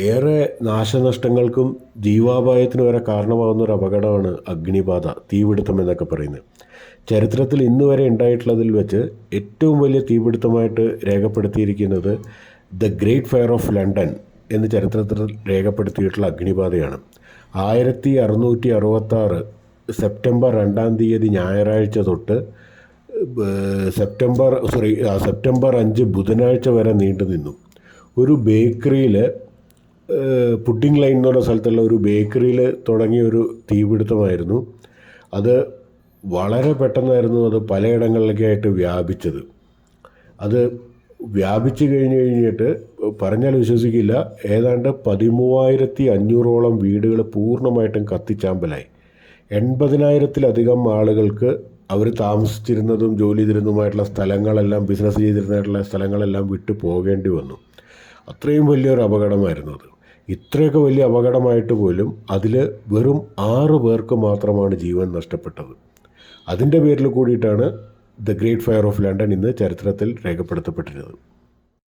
ഏറെ നാശനഷ്ടങ്ങൾക്കും ജീവാപായത്തിനും വരെ കാരണമാകുന്ന ഒരു അപകടമാണ് അഗ്നിബാധ, തീപിടുത്തം എന്നൊക്കെ പറയുന്നത്. ചരിത്രത്തിൽ ഇന്ന് വരെ ഉണ്ടായിട്ടുള്ളതിൽ വെച്ച് ഏറ്റവും വലിയ തീപിടുത്തമായിട്ട് രേഖപ്പെടുത്തിയിരിക്കുന്നത് the great fire of London എന്ന് ചരിത്രത്തിൽ രേഖപ്പെടുത്തിയിട്ടുള്ള അഗ്നിബാധയാണ്. 1666 സെപ്റ്റംബർ 2 ഞായറാഴ്ച തൊട്ട് സെപ്റ്റംബർ 5 ബുധനാഴ്ച വരെ നീണ്ടു നിന്നു. ഒരു ബേക്കറിയിൽ, പുഡിംഗ് ലൈൻ എന്ന് പറഞ്ഞ സ്ഥലത്തുള്ള ഒരു ബേക്കറിയിൽ തുടങ്ങിയ ഒരു തീപിടുത്തമായിരുന്നു. അത് വളരെ പെട്ടെന്നായിരുന്നു അത് പലയിടങ്ങളിലേക്കായിട്ട് വ്യാപിച്ചത്. അത് വ്യാപിച്ചു കഴിഞ്ഞിട്ട് പറഞ്ഞാൽ വിശ്വസിക്കില്ല, ഏതാണ്ട് 13,500ഓളം വീടുകൾ പൂർണ്ണമായിട്ടും കത്തിച്ചാമ്പലായി. 80,000-ലധികം ആളുകൾക്ക് അവർ താമസിച്ചിരുന്നതും ജോലി ചെയ്തിരുന്നതുമായിട്ടുള്ള സ്ഥലങ്ങളെല്ലാം, ബിസിനസ് ചെയ്തിരുന്നതായിട്ടുള്ള സ്ഥലങ്ങളെല്ലാം വിട്ടു പോകേണ്ടി വന്നു. അത്രയും വലിയൊരു അപകടമായിരുന്നു അത്. ഇത്രയൊക്കെ വലിയ അപകടമായിട്ട് പോലും അതിൽ വെറും 6 പേർക്ക് മാത്രമാണ് ജീവൻ നഷ്ടപ്പെട്ടത്. അതിൻ്റെ പേരിൽ കൂടിയിട്ടാണ് the great fire of London ഇന്ന് ചരിത്രത്തിൽ രേഖപ്പെടുത്തപ്പെട്ടിരുന്നത്.